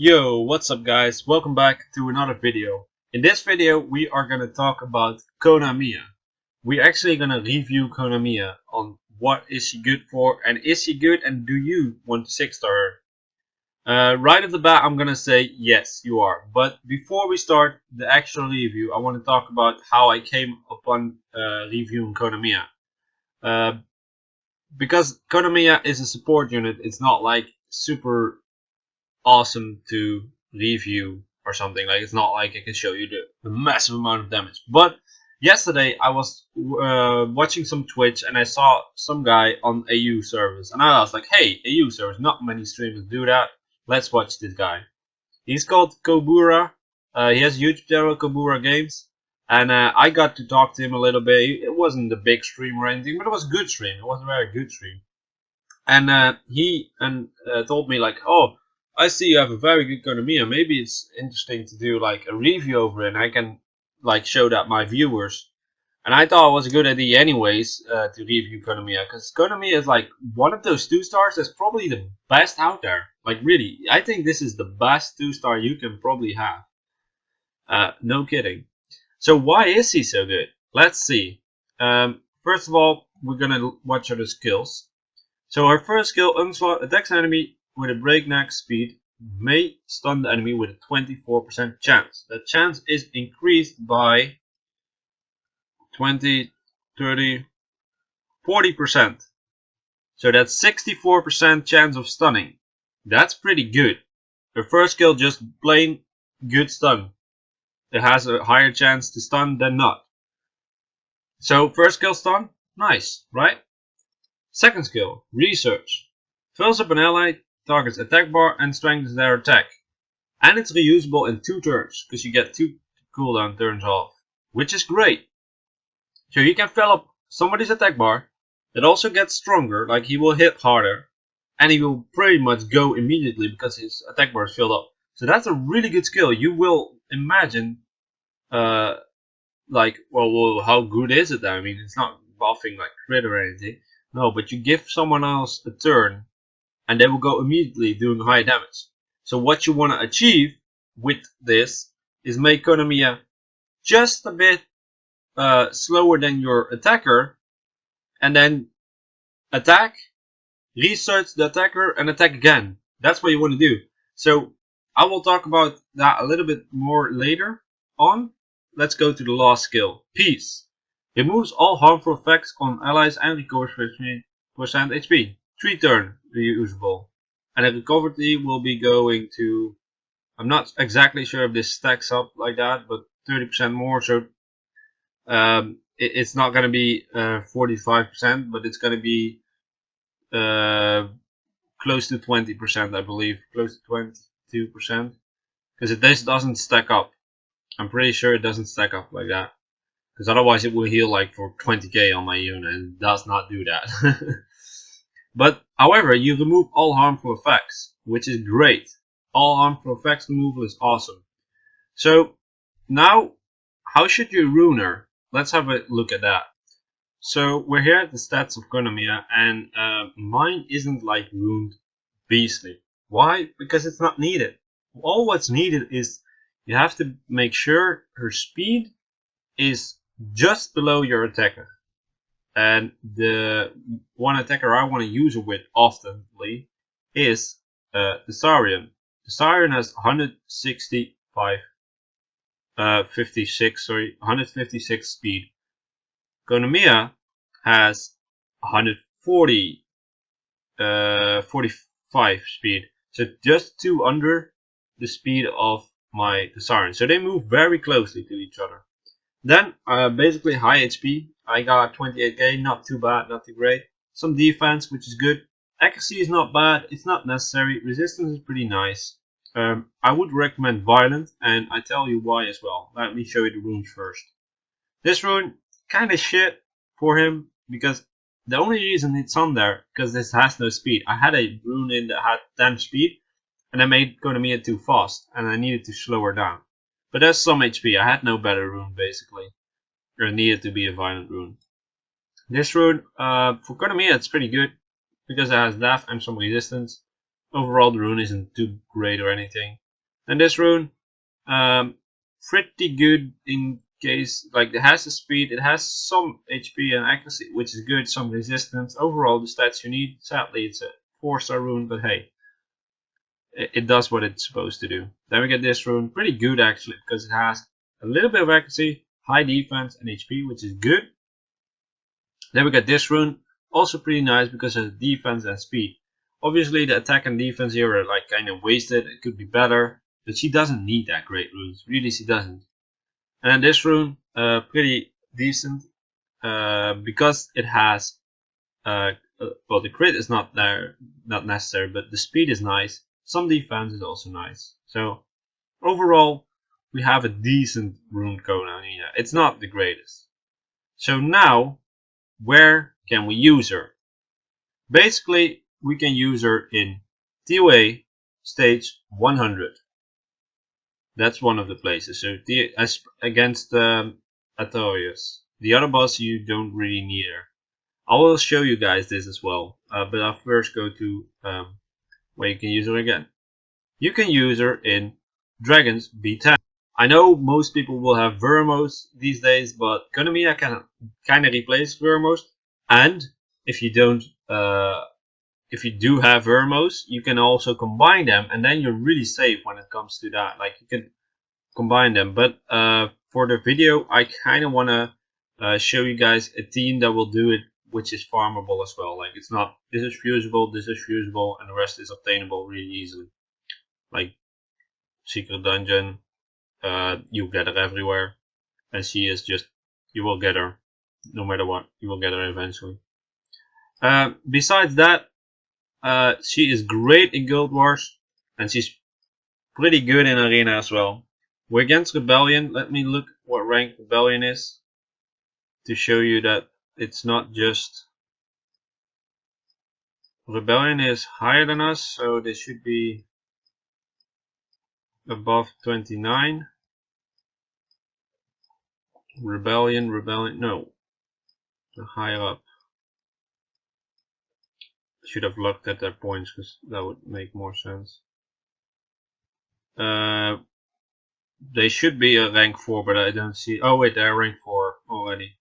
Yo, what's up guys? Welcome back to another video. In this video we are gonna talk about Konamiya. We're actually gonna review Konamiya on what is she good for and is she good and do you want to 6-star her? Right off the bat I'm gonna say yes you are. But before we start the actual review I want to talk about how I came upon reviewing Konamiya. Uh, because Konamiya is a support unit, it's not like super awesome to review or something. Like, it's not like I can show you the massive amount of damage. But yesterday I was watching some Twitch and I saw some guy on AU servers and I was like, hey, AU servers, not many streamers do that. Let's watch this guy. He's called Kobura. He has a YouTube channel, Kobura Games. And I got to talk to him a little bit. It wasn't a big stream or anything, but it was a good stream. It was a very good stream. And he told me like, oh, I see you have a very good Konamiya. Maybe it's interesting to do like a review over it and I can like show that my viewers. And I thought it was a good idea anyways to review Konamiya, because Konamiya is like one of those 2-stars that's probably the best out there. Like really, I think this is the best 2-star you can probably have. No kidding. So why is he so good? Let's see. First of all, we're gonna watch her skills. So her first skill, Onslaught, attacks an enemy with a breakneck speed, may stun the enemy with a 24% chance. That chance is increased by 20, 30, 40%. So that's 64% chance of stunning. That's pretty good. Her first skill, just plain good stun. It has a higher chance to stun than not. So first skill stun, nice, right? Second skill, Research. Fills up an ally, target's attack bar and strengthens their attack. And it's reusable in 2 turns, because you get 2 cooldown turns off, which is great. So you can fill up somebody's attack bar, it also gets stronger, like he will hit harder, and he will pretty much go immediately because his attack bar is filled up. So that's a really good skill. You will imagine, like, well, how good is it? I mean, it's not buffing like crit or anything. No, but you give someone else a turn and they will go immediately doing high damage. So what you want to achieve with this is make Konamiya just a bit slower than your attacker, and then attack, research the attacker and attack again. That's what you want to do. So I will talk about that a little bit more later on. Let's go to the last skill, Peace. Removes all harmful effects on allies and recovers 50% HP. 3 turn reusable. And the recovery will be going to, I'm not exactly sure if this stacks up like that, but 30% more. So it's not going to be 45%, but it's going to be close to 20%, I believe. Close to 22%. Because this doesn't stack up. I'm pretty sure it doesn't stack up like that. Because otherwise it will heal like for 20k on my unit and does not do that. But however, you remove all harmful effects, which is great. All harmful effects removal is awesome. So now, how should you rune her? Let's have a look at that. So we're here at the stats of Konamiya, and mine isn't like runed beastly. Why? Because it's not needed. All what's needed is you have to make sure her speed is just below your attacker. And the one attacker I want to use it with oftenly is the Saurian. The Saurian has 156 speed. Konamiya has 45 speed. So just 2 under the speed of my Saurian. So they move very closely to each other. Then basically high HP. I got 28k, not too bad, not too great. Some defense, which is good. Accuracy is not bad, it's not necessary. Resistance is pretty nice. I would recommend Violent, and I tell you why as well. Let me show you the runes first. This rune, kind of shit for him, because the only reason it's on there, because this has no speed. I had a rune in that had 10 speed, and I made Konamiya too fast, and I needed to slow her down. But that's some HP. I had no better rune basically. Or needed to be a violent rune. This rune, for Konamiya, it's pretty good because it has death and some resistance. Overall, the rune isn't too great or anything. And this rune, pretty good in case, like, it has the speed, it has some HP and accuracy, which is good, some resistance. Overall, the stats you need. Sadly, it's a 4-star rune, but hey, it does what it's supposed to do. Then we get this rune, pretty good actually, because it has a little bit of accuracy, high defense, and HP, which is good. Then we get this rune, also pretty nice because it has defense and speed. Obviously, the attack and defense here are like kind of wasted. It could be better, but she doesn't need that great runes. Really, she doesn't. And then this rune, pretty decent, because it has, well, the crit is not there, not necessary, but the speed is nice. Some defense is also nice. So overall, we have a decent rune Konamia. It's not the greatest. So now, where can we use her? Basically, we can use her in TOA stage 100. That's one of the places. So against Artorias. The other boss you don't really need her. I will show you guys this as well. But I'll first go to where you can use her again. You can use her in Dragons B10. I know most people will have Vermos these days, but Konamiya can kind of replace Vermos. And if you don't, if you do have Vermos, you can also combine them, and then you're really safe when it comes to that. Like, you can combine them. But for the video, I kind of want to show you guys a team that will do it, which is farmable as well. Like, it's not, this is fusible, and the rest is obtainable really easily. Like Secret Dungeon, you get her everywhere, and she is just, you will get her no matter what. You will get her eventually. Besides that, she is great in Guild Wars, and she's pretty good in Arena as well. We're against Rebellion. Let me look what rank Rebellion is to show you that it's not just Rebellion is higher than us, so they should be above 29. Rebellion, no, higher up. Should have looked at their points, because that would make more sense. They should be a rank 4, but I don't see. Oh wait, they're rank 4 already.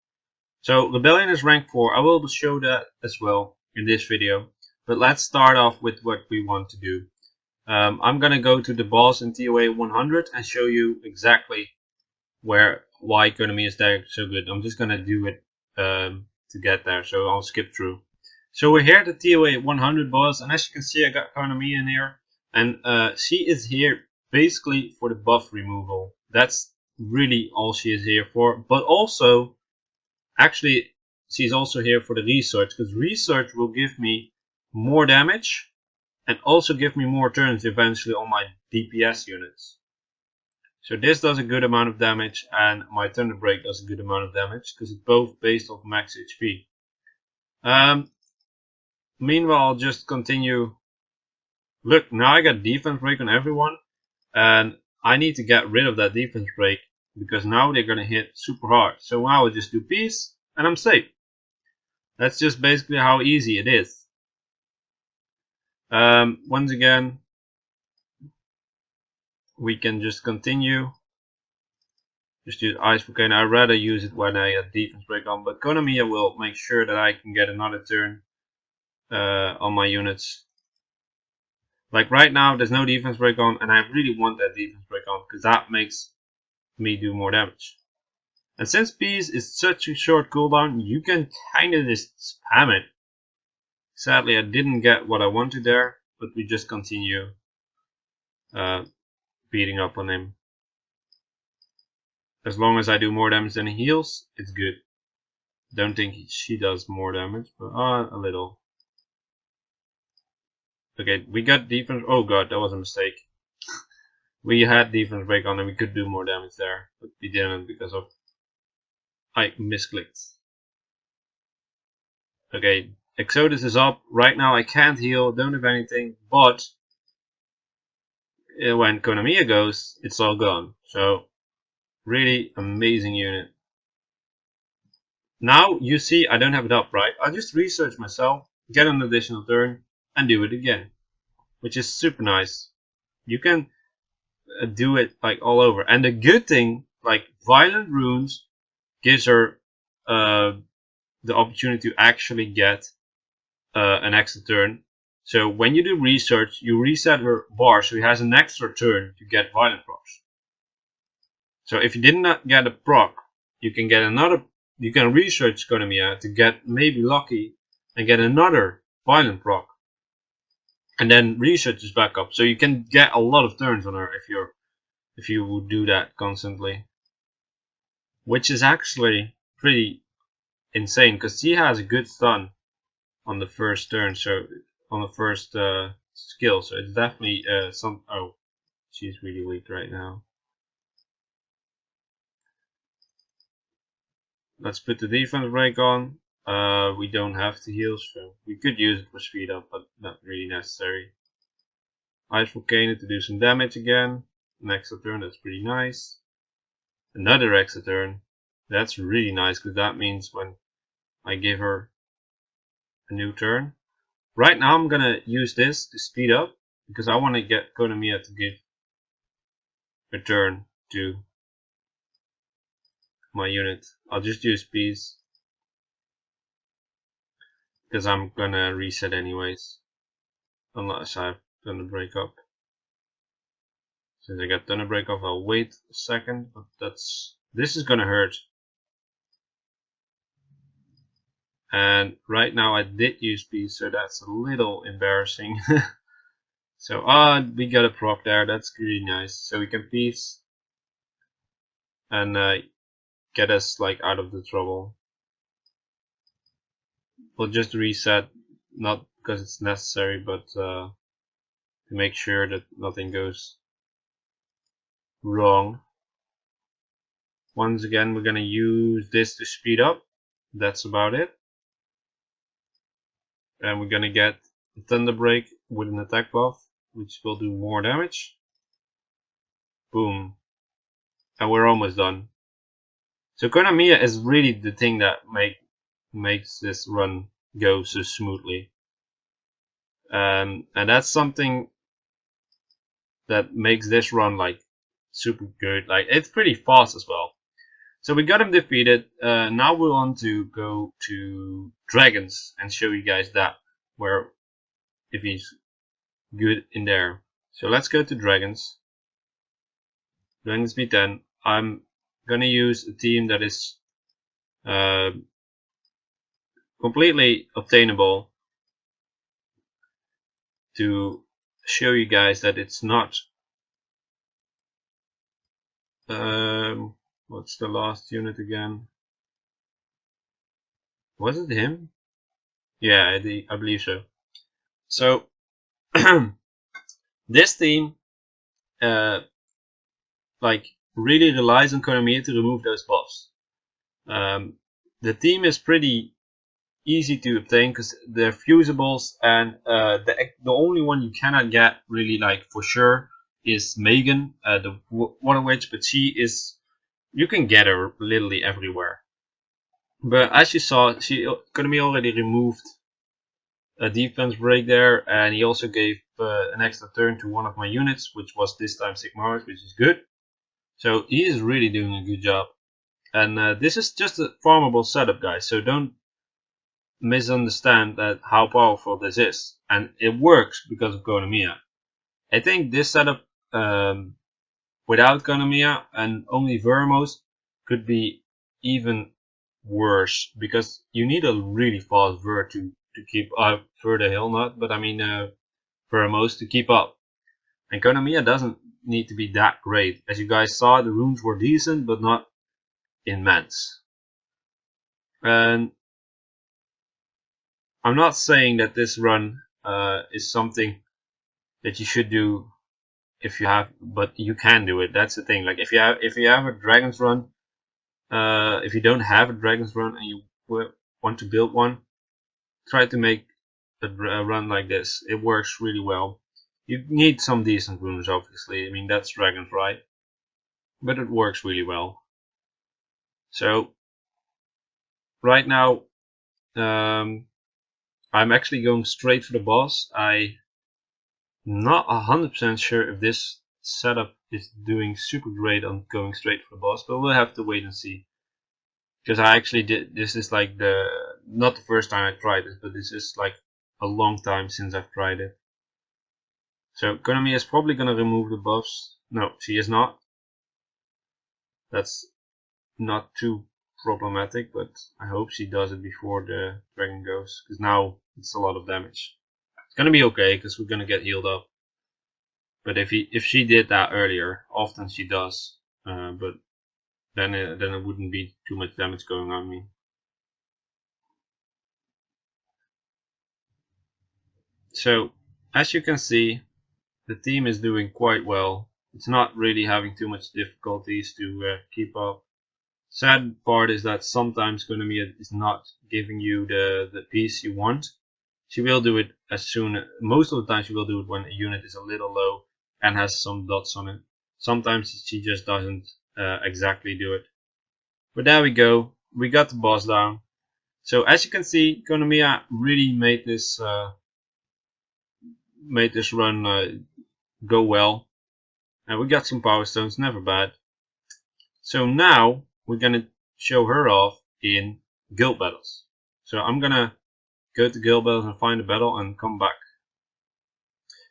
So Rebellion is rank 4. I will show that as well in this video. But let's start off with what we want to do. I'm gonna go to the boss in TOA 100 and show you exactly why Konami is there so good. I'm just gonna do it to get there, so I'll skip through. So we're here at the TOA 100 boss, and as you can see, I got Konami in here, and she is here basically for the buff removal. That's really all she is here for. But also, actually, she's also here for the research, because research will give me more damage and also give me more turns eventually on my DPS units. So this does a good amount of damage, and my Thunder Break does a good amount of damage, because it's both based off max HP. Meanwhile, I'll just continue. Look, now I got defense break on everyone, and I need to get rid of that defense break, because now they're gonna hit super hard. So now I'll just do peace, and I'm safe. That's just basically how easy it is. Once again, we can just continue. Just use Ice Volcano. I'd rather use it when I have defense break on, but Konamiya will make sure that I can get another turn on my units. Like right now, there's no defense break on, and I really want that defense break on, because that makes me do more damage. And since peace is such a short cooldown, you can kind of just spam it. Sadly, I didn't get what I wanted there, but we just continue beating up on him. As long as I do more damage than he heals, it's good. Don't think she does more damage, but a little. Okay, we got defense. Oh god, that was a mistake. We had defense break on and we could do more damage there, but we didn't because of I misclicked. Okay, Exodus is up. Right now I can't heal, don't have anything, but when Konamiya goes, it's all gone. So, really amazing unit. Now, you see I don't have it up, right? I just research myself, get an additional turn, and do it again. Which is super nice. You can do it like all over. And the good thing, like violent runes gives her the opportunity to actually get an extra turn. So when you do research, you reset her bar, so he has an extra turn to get violent procs. So if you did not get a proc, you can get another. You can research Konamiya to get maybe lucky and get another violent proc, and then research is back up. So you can get a lot of turns on her if you would do that constantly, which is actually pretty insane because she has a good stun on the first turn, so on the first skill. So it's definitely some. Oh, she's really weak right now. Let's put the defense break on. We don't have to heal, so we could use it for speed up, but not really necessary. Ice Volcano to do some damage again. An extra turn, that's pretty nice. Another extra turn. That's really nice because that means when I give her a new turn. Right now I'm gonna use this to speed up because I want to get Konamiya to give a turn to my unit. I'll just use peace because I'm gonna reset anyways, unless I've done the break up. Since I got done a break off, I'll wait a second, but this is gonna hurt. And right now I did use peace, so that's a little embarrassing. So we got a proc there, that's really nice. So we can peace and get us like out of the trouble. We'll just reset, not because it's necessary, but to make sure that nothing goes wrong. Once again, we're gonna use this to speed up. That's about it. And we're gonna get a Thunder Break with an attack buff, which will do more damage. Boom. And we're almost done. So Konamiya is really the thing that makes this run go so smoothly. And that's something that makes this run like super good. Like it's pretty fast as well. So we got him defeated. Now we want to go to dragons and show you guys that where if he's good in there. So let's go to dragons. Dragons B10. I'm gonna use a team that is completely obtainable to show you guys that it's not. What's the last unit again? Was it him? Yeah, I believe so. So this team like really relies on Konamiya to remove those buffs. The team is pretty easy to obtain because they're fusibles, and the only one you cannot get really like for sure is Megan, the Water Witch, but you can get her literally everywhere. But as you saw, Konami already removed a defense break there, and he also gave an extra turn to one of my units, which was this time Sigmar's, which is good. So he is really doing a good job. And this is just a farmable setup, guys, so don't misunderstand that how powerful this is. And it works because of Konamiya. I think this setup without Konamiya and only Vermos could be even worse, because you need a really fast Ver to keep up further hill, not, but I mean Vermos to keep up. And Konamiya doesn't need to be that great. As you guys saw, the runes were decent, but not immense. And I'm not saying that this run is something that you should do if you have, but you can do it. That's the thing. Like if you have a Dragon's run, if you don't have a Dragon's run and you want to build one, try to make a run like this. It works really well. You need some decent runes, obviously. I mean, that's Dragon's right, but it works really well. So right now, I'm actually going straight for the boss. I'm not 100% sure if this setup is doing super great on going straight for the boss, but we'll have to wait and see. Because I actually did, this is like not the first time I tried this, but this is like a long time since I've tried it. So Konami is probably gonna remove the buffs. No, she is not. That's not too problematic, but I hope she does it before the dragon goes, because now it's a lot of damage. It's gonna be okay, because we're gonna get healed up. But if she did that earlier, often she does, but then it wouldn't be too much damage going on me. So as you can see, the team is doing quite well. It's not really having too much difficulties to keep up. Sad part is that sometimes Konamiya is not giving you the piece you want. She will do it most of the time she will do it when a unit is a little low and has some dots on it. Sometimes she just doesn't exactly do it. But there we go, we got the boss down. So as you can see, Konamiya really made this run go well. And we got some power stones, never bad. So now we're gonna show her off in guild battles. So I'm gonna go to guild battles and find a battle and come back.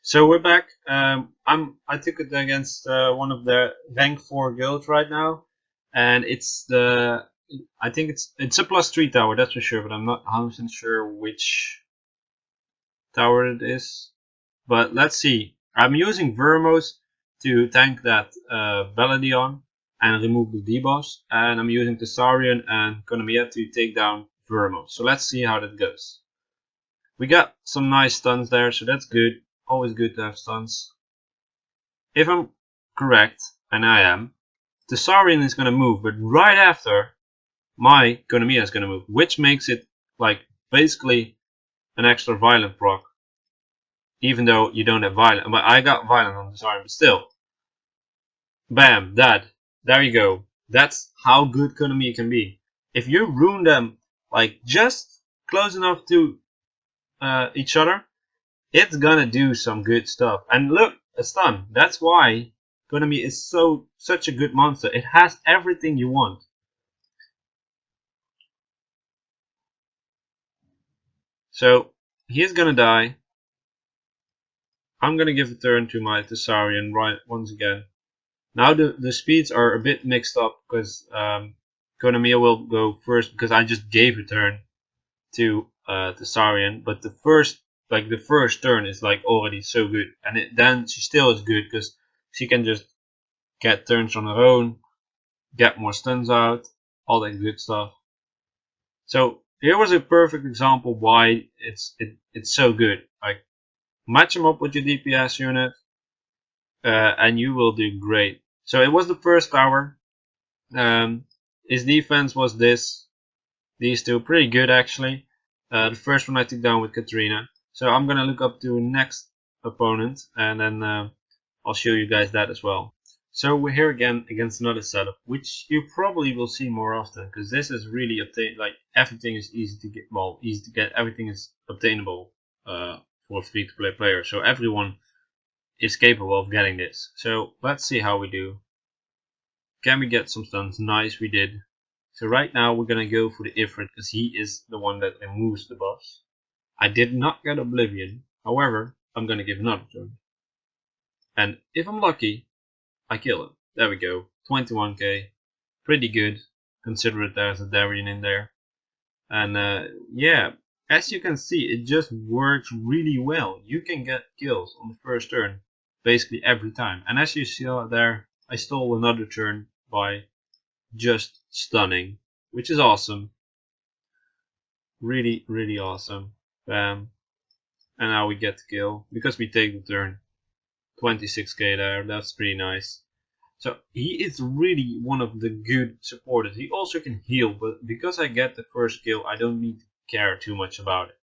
So we're back. I took it against one of the rank 4 guilds right now, and it's I think it's a +3 tower, that's for sure, but I'm not 100% sure which tower it is. But let's see. I'm using Vermos to tank that Baladion and remove the debuffs, and I'm using Thessarian and Konamiya to take down Vermos. So let's see how that goes. We got some nice stuns there, so that's good. Always good to have stuns. If I'm correct, and I am, Thessarian is going to move, but right after, my Konamiya is going to move, which makes it like basically an extra violent proc. Even though you don't have violent, but I got violent on Thessarian, but still. Bam, there you go. That's how good Konami can be. If you ruin them like just close enough to each other, it's gonna do some good stuff. And look, a stun. That's why Konami is such a good monster. It has everything you want. So he's gonna die. I'm gonna give a turn to my Thessarian right once again. Now the speeds are a bit mixed up because Konamiya will go first because I just gave a turn to Thessarian, but the first turn is like already so good, and then she still is good because she can just get turns on her own, get more stuns out, all that good stuff. So here was a perfect example why it's so good. Like match him up with your DPS unit, and you will do great. So it was the first tower. His defense was these two, pretty good actually. The first one I took down with Katrina. So I'm gonna look up to next opponent, and then I'll show you guys that as well. So we're here again against another setup, which you probably will see more often, because this is really like everything is easy to get. Well, easy to get. Everything is obtainable for free-to-play players. So everyone is capable of getting this. So let's see how we do. Can we get some stuns? Nice, we did. So right now we're gonna go for the Ifrit because he is the one that removes the buffs. I did not get Oblivion, however, I'm gonna give another turn. And if I'm lucky, I kill him. There we go. 21k. Pretty good, considering there's a Darien in there. And yeah, as you can see, it just works really well. You can get kills on the first turn, basically every time. And as you saw there, I stole another turn by just stunning, which is awesome. Really, really awesome. Bam. And now we get the kill because we take the turn. 26k there, that's pretty nice. So he is really one of the good supporters. He also can heal, but because I get the first kill, I don't need to care too much about it.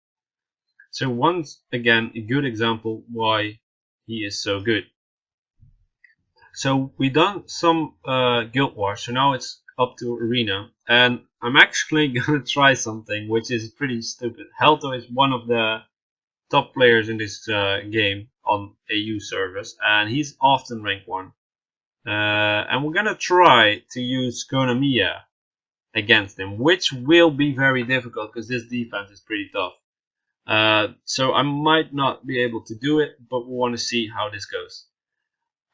So once again, a good example why he is so good. So we done some guild wars, so now it's up to arena, and I'm actually gonna try something which is pretty stupid. Helto is one of the top players in this game, on AU servers, and he's often rank 1. And we're gonna try to use Konamiya against him, which will be very difficult because this defense is pretty tough. So I might not be able to do it, but we want to see how this goes.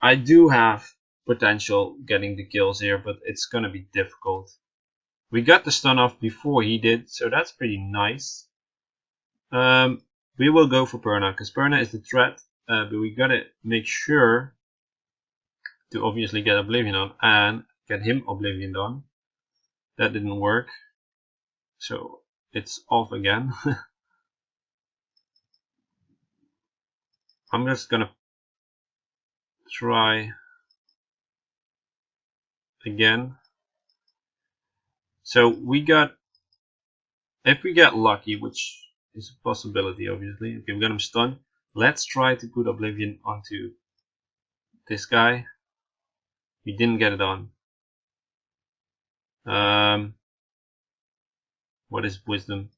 I do have potential getting the kills here, but it's gonna be difficult. We got the stun off before he did, so that's pretty nice. We will go for Perna, because Perna is the threat, but we gotta make sure to obviously get Oblivion on and get him Oblivion on. That didn't work, so it's off again. I'm just gonna try again. So we got, if we get lucky, which is a possibility obviously. Okay, we got him stunned. Let's try to put Oblivion onto this guy. We didn't get it on. What is wisdom?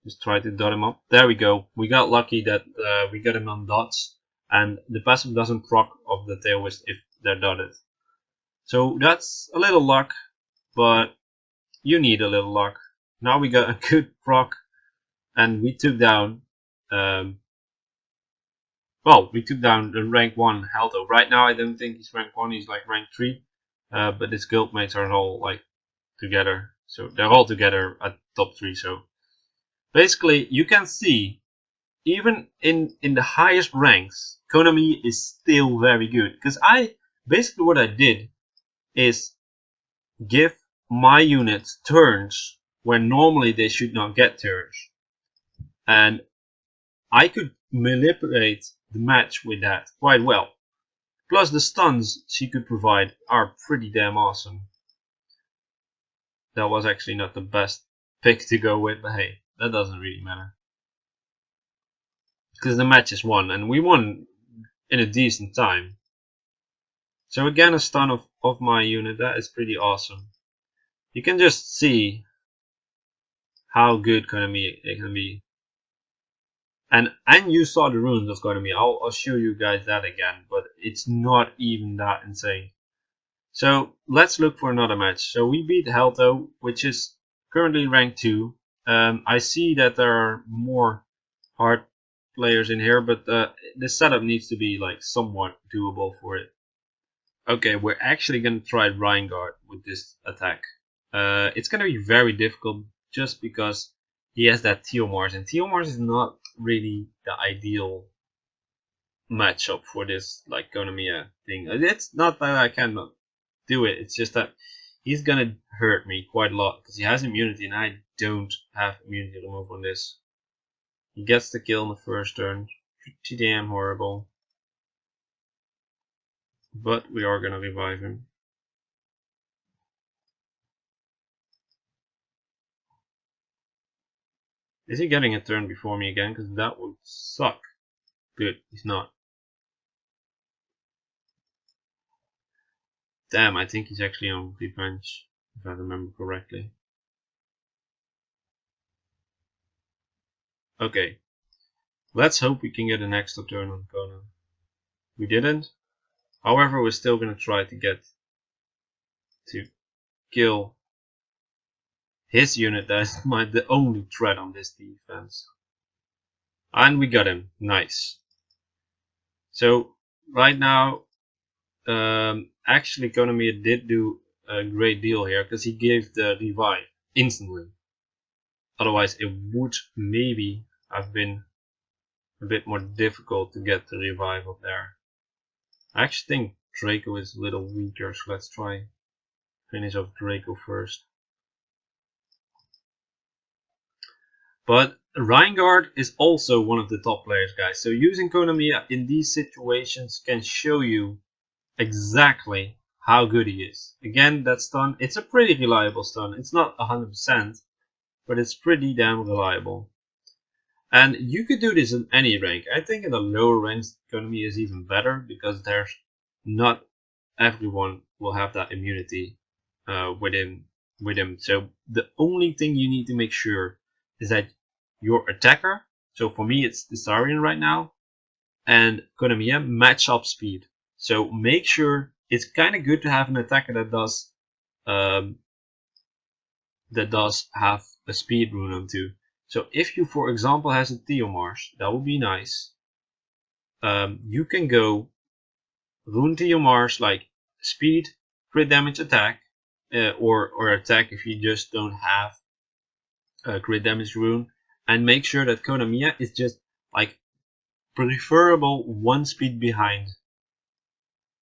Just try to dot him up. There we go. We got lucky that we got him on dots, and the passive doesn't proc of the tail wisp if they're dotted. So that's a little luck, but you need a little luck. Now we got a good proc, and we took down. Well, we took down the rank 1 Halto. Right now I don't think he's rank 1, he's like rank 3. But his guildmates are all like together. So they're all together at top 3. So basically you can see, even in the highest ranks, Konami is still very good. Because basically what I did is give my units turns where normally they should not get turns. And I could manipulate the match with that quite well. Plus the stuns she could provide are pretty damn awesome. That was actually not the best pick to go with, but hey, that doesn't really matter. Because the match is won, and we won in a decent time. So again, a stun of my unit, that is pretty awesome. You can just see how good Konami can be. And you saw the runes of Konami. I'll show you guys that again, but it's not even that insane. So let's look for another match. So we beat Halto, which is currently rank 2. I see that there are more hard players in here, but the setup needs to be like somewhat doable for it. Okay, we're actually gonna try Rheingard with this attack. It's gonna be very difficult just because he has that Teomars, and Teomars is not really the ideal matchup for this like Konamiya thing. It's not that I cannot do it, it's just that he's gonna hurt me quite a lot because he has immunity and I don't have immunity remove on this. He gets the kill in the first turn. Pretty damn horrible. But we are gonna revive him. Is he getting a turn before me again? Because that would suck. Good, he's not. Damn, I think he's actually on revenge, if I remember correctly. Okay, let's hope we can get an extra turn on Kona. We didn't. However, we're still gonna try to get to kill his unit. That's the only threat on this defense. And we got him. Nice. So right now, actually Konami did do a great deal here because he gave the revive instantly. Otherwise it would maybe have been a bit more difficult to get the revive up there. I actually think Draco is a little weaker, so let's try finish off Draco first. But Rheingard is also one of the top players, guys. So using Konamiya in these situations can show you exactly how good he is. Again, that stun, it's a pretty reliable stun. It's not 100%, but it's pretty damn reliable. And you could do this in any rank. I think in the lower ranks, Konami is even better because there's not everyone will have that immunity with him. So the only thing you need to make sure is that your attacker, so for me it's the Saurian right now, and Konamiya match up speed. So make sure it's kind of good to have an attacker um, that does have a speed rune on too. So if you, for example, has a Theomarsh, that would be nice. You can go rune Theomarsh like speed, crit damage, attack, or attack if you just don't have a crit damage rune, and make sure that Konamiya is just like preferable one speed behind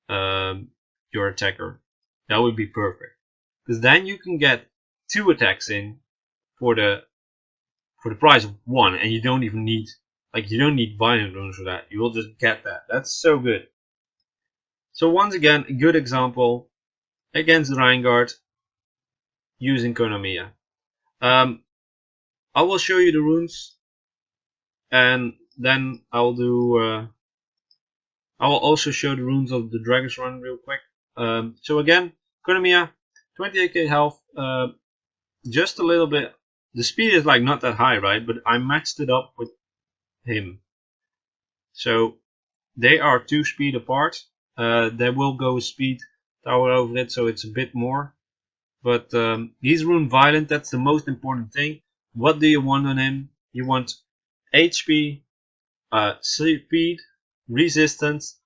your attacker. That would be perfect, because then you can get 2 attacks in for the price of 1, and you don't even need violent runes for that. You will just get that. That's so good. So once again, a good example against Reingard using Konamiya. I will show you the runes, and then I will also show the runes of the Dragon's Run real quick. So again, Konamiya, 28k health, just a little bit. The speed is like not that high, right? But I matched it up with him. So they are 2 speed apart. They will go speed tower over it, so it's a bit more. But he's rune violent. That's the most important thing. What do you want on him? You want HP, speed, resistance,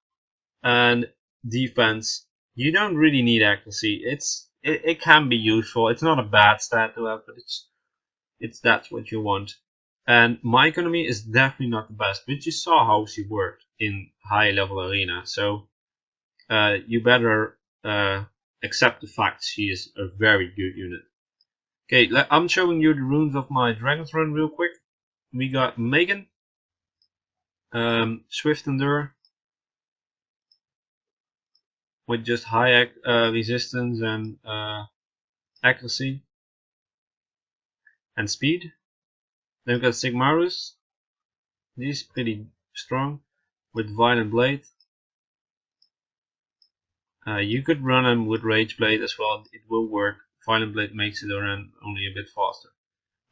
and defense. You don't really need accuracy. It can be useful. It's not a bad stat to have, but that's what you want. And my economy is definitely not the best, but you saw how she worked in high level arena. So you better accept the fact she is a very good unit. Okay, I'm showing you the runes of my Dragon's Run real quick. We got Megan, Swift Endure, with just high resistance and accuracy and speed. Then we got Sigmarus. He's pretty strong with Violent Blade. You could run him with Rage Blade as well. It will work. Violent Blade makes it run only a bit faster.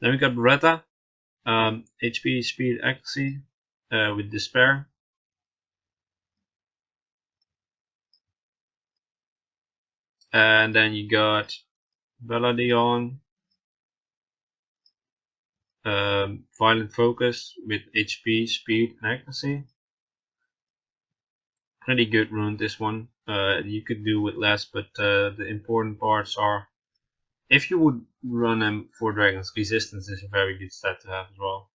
Then we got Beretta. HP, speed, accuracy with Despair. And then you got Beladion. Violent Focus with HP, speed, and accuracy. Pretty good rune, this one. You could do with less, but the important parts are, if you would run them for dragons, resistance is a very good stat to have as well.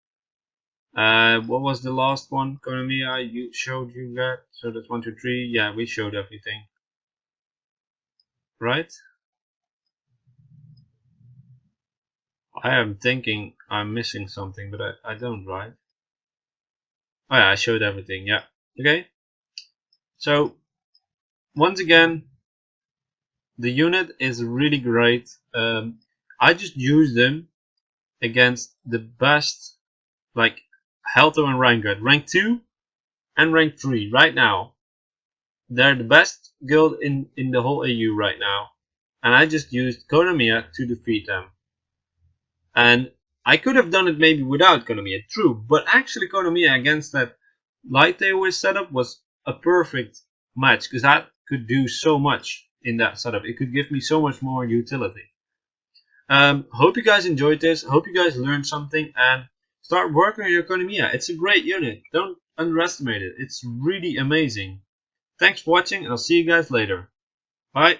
What was the last one? Konamiya, you showed you that. So that's 1, 2, 3. Yeah, we showed everything. Right? I am thinking I'm missing something, but I don't, right? Oh yeah, I showed everything. Yeah. Okay. So once again, the unit is really great. I just use them against the best, like Helto and Reingard, rank 2 and rank 3 right now. They're the best guild in the whole AU right now, and I just used Konamiya to defeat them. And I could have done it maybe without Konamiya, true, but actually Konamiya against that light tower setup was a perfect match, because that could do so much in that setup. It could give me so much more utility. Hope you guys enjoyed this. Hope you guys learned something, and start working on your Konamiya. It's a great unit. Don't underestimate it. It's really amazing. Thanks for watching, and I'll see you guys later. Bye.